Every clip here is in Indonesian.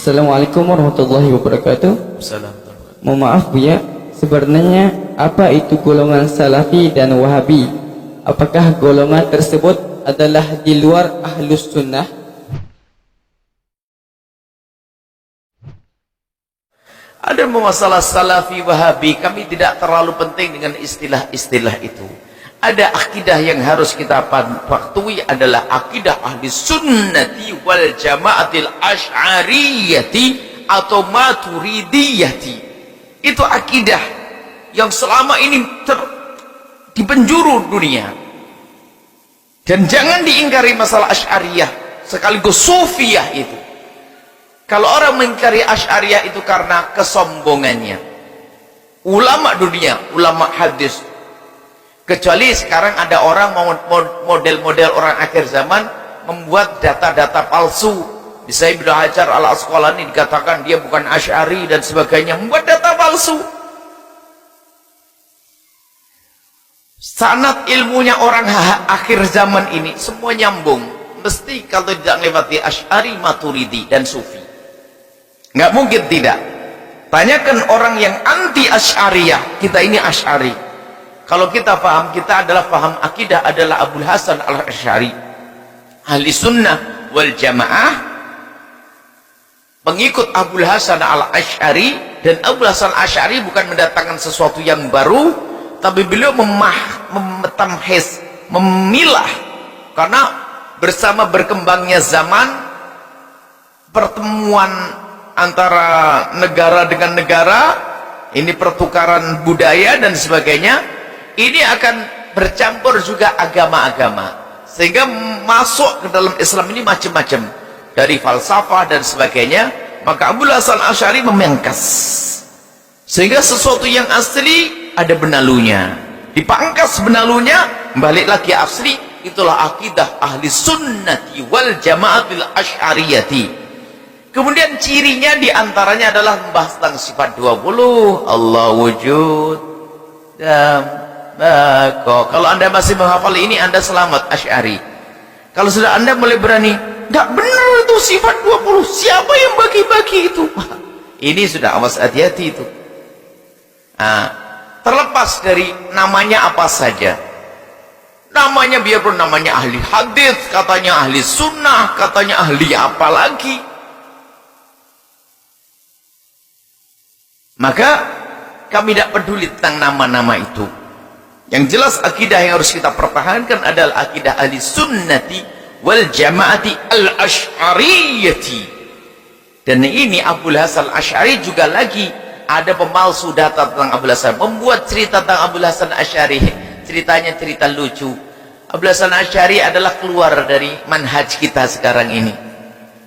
Assalamualaikum warahmatullahi wabarakatuh. Mohon maaf Bu ya, sebenarnya apa itu golongan Salafi dan Wahabi? Apakah golongan tersebut adalah di luar Ahlus Sunnah? Ada masalah Salafi Wahabi, kami tidak terlalu penting dengan istilah-istilah itu. Ada akidah yang harus kita patuhi adalah akidah ahli sunnati wal jamaatil asy'ariyati atau maturidiyati. Itu akidah yang selama ini di penjuru dunia. Dan jangan diingkari masalah asy'ariyah sekaligus sufiyah itu. Kalau orang mengingkari asy'ariyah itu karena kesombongannya. Ulama dunia, ulama hadis, kecuali sekarang ada orang model-model orang akhir zaman membuat data-data palsu. Bisa Ibnu Hajar al-Asqalani dikatakan dia bukan Asy'ari dan sebagainya, membuat data palsu. Sanad ilmunya orang akhir zaman ini semua nyambung, mesti kalau tidak melewati Asy'ari, Maturidi dan Sufi. Nggak mungkin tidak. Tanyakan orang yang anti Asy'ariyah, kita ini Asy'ari. Kalau kita paham, kita adalah paham akidah adalah Abul Hasan al-Asy'ari, ahli sunnah wal jamaah, pengikut Abul Hasan al-Asy'ari. Dan Abul Hasan al-Asy'ari bukan mendatangkan sesuatu yang baru, tapi beliau memetamhis, memilah, karena bersama berkembangnya zaman, pertemuan antara negara dengan negara, ini pertukaran budaya dan sebagainya, ini akan bercampur juga agama-agama, sehingga masuk ke dalam Islam ini macam-macam, dari falsafah dan sebagainya. Maka Abul Hasan Asy'ari memangkas, sehingga sesuatu yang asli ada benalunya, dipangkas benalunya, balik lagi asli. Itulah akidah ahli sunnati wal jamaatil asy'ariyati. Kemudian cirinya diantaranya adalah membahas tentang sifat 20, Allah wujud dan bako. Kalau anda masih menghafal ini, anda selamat Asy'ari. Kalau sudah anda mulai berani, enggak benar itu sifat 20, siapa yang bagi-bagi itu? Ini sudah, awas, hati-hati itu. Nah, terlepas dari namanya apa saja, namanya biarpun namanya ahli hadis, katanya ahli sunnah, katanya ahli apa lagi, maka kami tidak peduli tentang nama-nama itu. Yang jelas akidah yang harus kita pertahankan adalah akidah ahli sunnati wal jamaati al-asy'ariyati. Dan ini Abul Hasan al-Asy'ari juga lagi ada pemalsu data tentang Abul Hasan, membuat cerita tentang Abul Hasan al-Asy'ari. Ceritanya cerita lucu. Abul Hasan al-Asy'ari adalah keluar dari manhaj kita sekarang ini.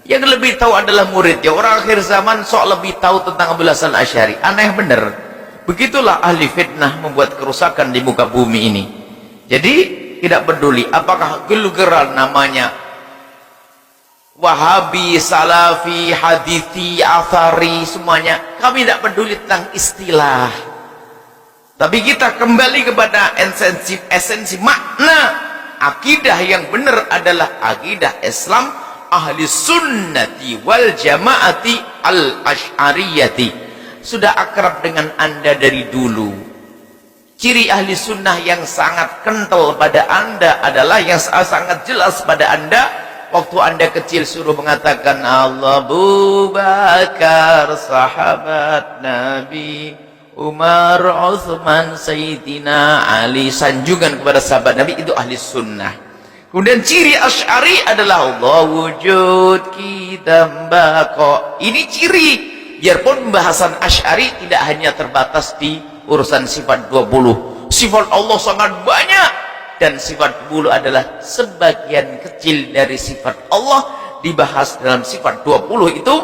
Yang lebih tahu adalah muridnya. Orang akhir zaman sok lebih tahu tentang Abul Hasan al-Asy'ari. Aneh bener. Begitulah ahli fitnah membuat kerusakan di muka bumi ini. Jadi tidak peduli apakah gelugeran namanya Wahabi, Salafi, Hadithi, Athari, semuanya. Kami tidak peduli tentang istilah. Tapi kita kembali kepada esensi makna. Akidah yang benar adalah akidah Islam ahli sunnati wal jamaati al-asy'ariyati. Sudah akrab dengan anda dari dulu. Ciri ahli sunnah yang sangat kental pada anda adalah, yang sangat jelas pada anda, waktu anda kecil suruh mengatakan Allah, Abu Bakar, sahabat Nabi, Umar, Uthman, Sayyidina Ali, sanjungan kepada sahabat Nabi, itu ahli sunnah. Kemudian ciri Asy'ari adalah Allah wujud kita bako. Ini ciri. Biarpun pembahasan Asy'ari tidak hanya terbatas di urusan sifat 20. Sifat Allah sangat banyak. Dan sifat 20 adalah sebagian kecil dari sifat Allah dibahas dalam sifat 20 itu.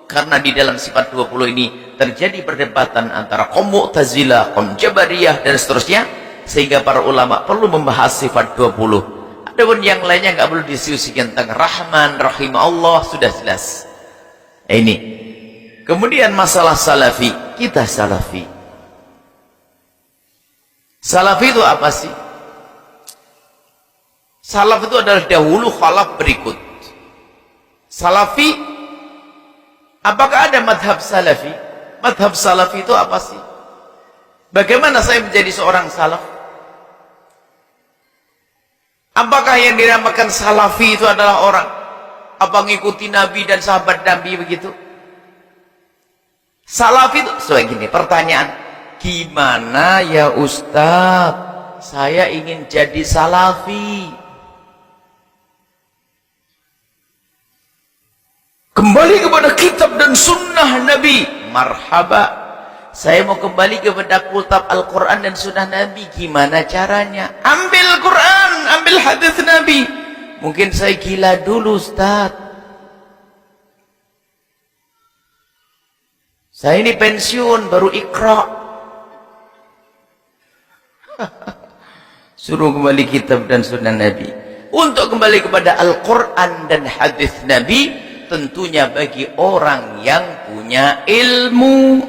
Karena di dalam sifat 20 ini terjadi perdebatan antara kaum Mu'tazilah, kaum Jabariyah dan seterusnya, sehingga para ulama perlu membahas sifat 20. Adapun yang lainnya nggak perlu diskusikan tentang Rahman, Rahim Allah, sudah jelas. Ini. Kemudian masalah Salafi, kita Salafi. Salafi itu apa sih? Salaf itu adalah dahulu, khalaf berikut. Salafi Apakah ada madhab salafi? Madhab salafi itu apa sih? Bagaimana saya menjadi seorang salaf? Apakah yang dinamakan salafi itu adalah orang apa ngikuti Nabi dan sahabat Nabi begitu? Salafi itu gini, pertanyaan, gimana ya Ustadz, saya ingin jadi salafi, kembali kepada kitab dan sunnah Nabi. Marhaba, saya mau kembali kepada kitab Al-Quran dan sunnah Nabi. Gimana caranya? Ambil Quran, ambil hadis Nabi. Mungkin saya gila dulu Ustadz, saya ini pensiun baru Iqra. Suruh kembali kitab dan sunnah Nabi. Untuk kembali kepada Al-Quran dan hadis Nabi, tentunya bagi orang yang punya ilmu.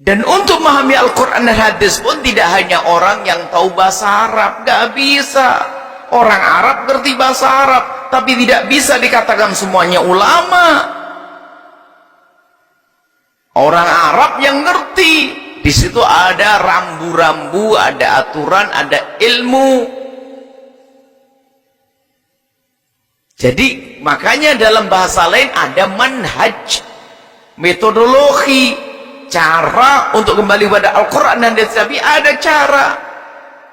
Dan untuk memahami Al-Quran dan hadis pun tidak hanya orang yang tahu bahasa Arab. Gak bisa. Orang Arab ngerti bahasa Arab, tapi tidak bisa dikatakan semuanya ulama. Orang Arab yang ngerti, di situ ada rambu-rambu, ada aturan, ada ilmu. Jadi makanya dalam bahasa lain ada manhaj, metodologi, cara untuk kembali kepada Al-Quran dan hadis Nabi, ada cara.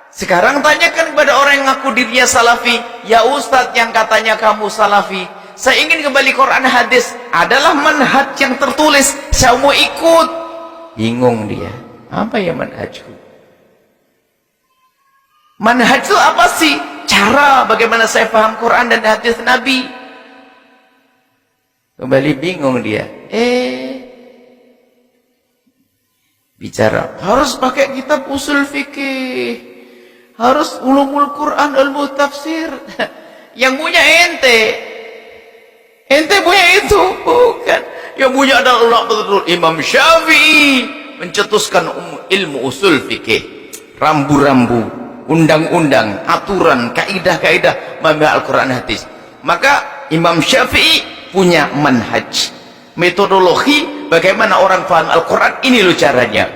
Sekarang tanyakan kepada orang yang ngaku dirinya salafi, ya Ustadz yang katanya kamu salafi, saya ingin kembali Quran hadis, adalah manhaj yang tertulis, saya mau ikut. Bingung dia, apa ya manhajku? Manhaj itu apa sih? Cara bagaimana saya paham Quran dan hadis Nabi. Kembali bingung dia. Bicara harus pakai kitab usul fikih, harus ulumul Quran, ilmu tafsir. Yang punya ente punya itu bukan. Yang punya adalah betul Imam Syafi'i mencetuskan ilmu usul fikih, rambu-rambu, undang-undang, aturan, kaidah-kaidah memahami Al-Quran hadis. Maka Imam Syafi'i punya manhaj, metodologi bagaimana orang paham Al-Quran. Ini loh caranya.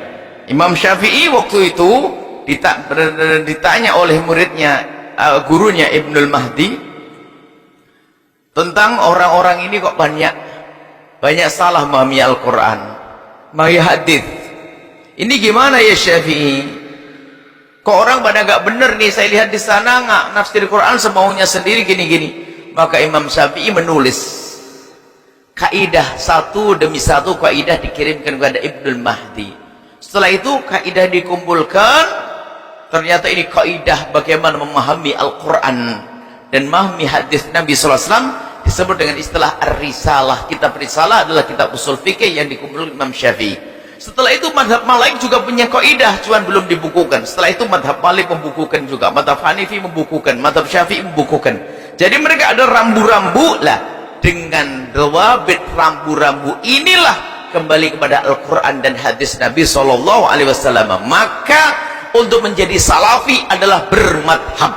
Imam Syafi'i waktu itu ditanya oleh muridnya, gurunya Ibnul Mahdi, tentang orang-orang ini kok banyak salah memahami Al-Quran, memahami hadis. Ini gimana ya Syafi'i? Kok orang pada nggak bener nih, saya lihat di sana nggak nafsir Quran semaunya sendiri gini-gini. Maka Imam Syafi'i menulis kaidah satu demi satu, kaidah dikirimkan kepada Ibnul Mahdi. Setelah itu kaidah dikumpulkan, ternyata ini kaidah bagaimana memahami Al-Quran dan memahami hadis Nabi SAW, disebut dengan istilah Ar-Risalah. Kitab Risalah adalah kitab usul fikih yang dikumpulkan Imam Syafi'i. Setelah itu madhab Malik juga punya kaidah, cuman belum dibukukan. Setelah itu madhab Malik membukukan juga, madhab Hanifi membukukan, madhab Syafi'i membukukan. Jadi mereka ada rambu-rambu lah. Dengan dawabit rambu-rambu inilah kembali kepada Al-Quran dan hadis Nabi SAW. Maka untuk menjadi salafi adalah bermadhab.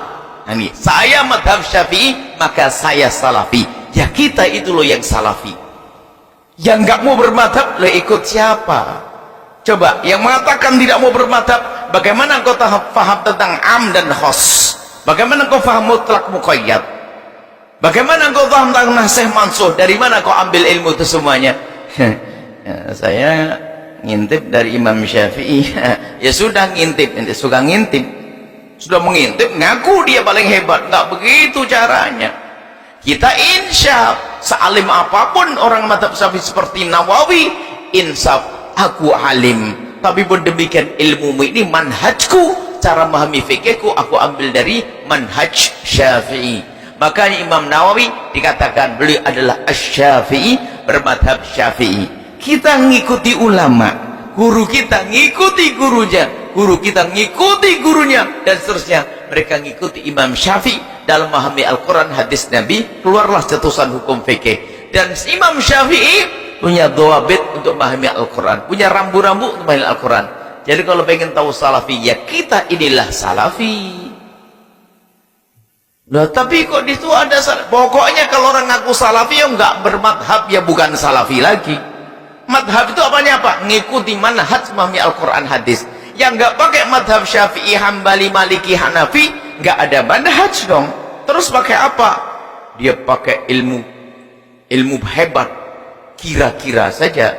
Ini saya madhab Syafi'i, maka saya salafi. Ya kita itu loh yang salafi. Yang nggak mau bermadhab, lo ikut siapa? Coba yang mengatakan tidak mau bermadhab, bagaimana engkau paham tentang am dan khos? Bagaimana engkau paham mutlak muqayyad? Bagaimana engkau paham tentang nasih mansuh? Dari mana kau ambil ilmu itu semuanya? Saya ngintip dari Imam Syafi'i. Ya sudah ngintip, suka ngintip, sudah mengintip, ngaku dia paling hebat. Nggak begitu caranya. Kita insaf, sealim apapun orang madhab Syafi'i seperti Nawawi, insaf aku alim, tapi pun demikian ilmu ini manhajku, cara memahami fikihku aku ambil dari manhaj Syafi'i. Makanya Imam Nawawi dikatakan beliau adalah Asy-Syafi'i, bermadhab Syafi'i. Kita ngikuti ulama, guru kita ngikuti gurunya, guru kita ngikuti gurunya, dan seterusnya. Mereka ngikuti Imam Syafi'i dalam memahami Al-Quran hadis Nabi, keluarlah cetusan hukum fikih. Dan Imam Syafi'i punya dhawabit untuk memahami Al-Quran, punya rambu-rambu untuk memahami Al-Quran. Jadi kalau pengen tahu salafi, ya kita inilah salafi. Nah, tapi kok di situ ada pokoknya kalau orang ngaku salafi ya nggak bermadhab ya bukan salafi lagi. Madhab itu apanya apa? Ngikuti manhaj memahami Al-Quran hadis. Yang nggak pakai madhab Syafi'i, Hambali, Maliki, Hanafi, nggak ada manhaj dong. Terus pakai apa? Dia pakai ilmu hebat, kira-kira saja,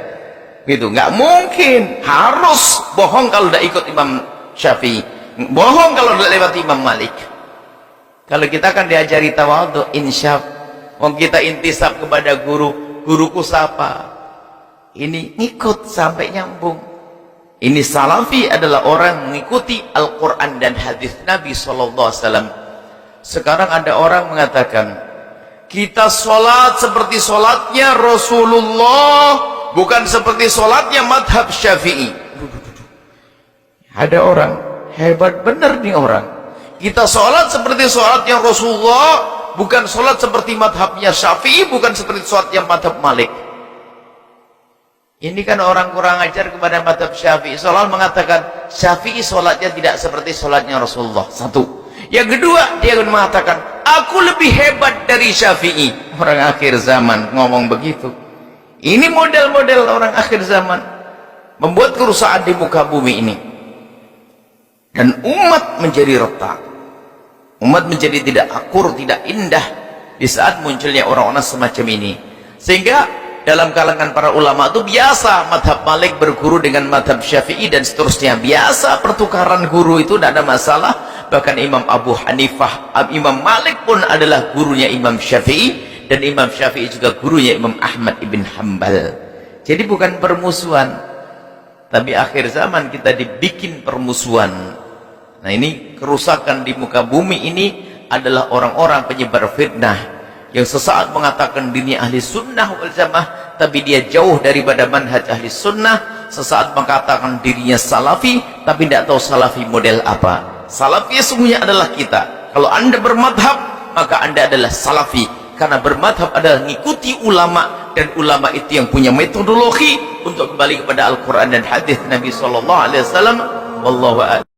gitu. Nggak mungkin, harus bohong kalau udah ikut Imam Syafi'i, bohong kalau udah lewat Imam Malik. Kalau kita kan diajari tawadhu, insyaf, kita intisab kepada guru, guruku siapa? Ini ngikut sampai nyambung. Ini salafi adalah orang mengikuti Al-Quran dan hadis Nabi SAW. Sekarang ada orang mengatakan, kita sholat seperti sholatnya Rasulullah, bukan seperti sholatnya madhab Syafi'i. Ada orang, hebat benar nih orang. Kita sholat seperti sholatnya Rasulullah, bukan sholat seperti madhabnya Syafi'i, bukan seperti sholatnya madhab Malik. Ini kan orang kurang ajar kepada madhab Syafi'i. Soal mengatakan Syafi'i sholatnya tidak seperti sholatnya Rasulullah. Satu. Yang kedua, dia akan mengatakan aku lebih hebat dari Syafi'i. Orang akhir zaman ngomong begitu. Ini model-model orang akhir zaman, membuat kerusakan di muka bumi ini. Dan umat menjadi retak, umat menjadi tidak akur, tidak indah di saat munculnya orang-orang semacam ini. Sehingga dalam kalangan para ulama itu biasa madhab Malik berguru dengan madhab Syafi'i dan seterusnya, biasa pertukaran guru itu tidak ada masalah. Bahkan Imam Abu Hanifah, Imam Malik pun adalah gurunya Imam Syafi'i, dan Imam Syafi'i juga gurunya Imam Ahmad ibn Hanbal. Jadi bukan permusuhan, tapi akhir zaman kita dibikin permusuhan. Nah, ini kerusakan di muka bumi ini adalah orang-orang penyebar fitnah yang sesaat mengatakan dirinya ahli sunnah wal jamaah, tapi dia jauh daripada manhaj ahli sunnah. Sesaat mengatakan dirinya salafi, tapi tidak tahu salafi model apa. Salafi sesungguhnya adalah kita. Kalau anda bermadhab, maka anda adalah salafi, karena bermadhab adalah mengikuti ulama, dan ulama itu yang punya metodologi untuk kembali kepada Al-Quran dan hadis Nabi SAW. Wallahu a'lam.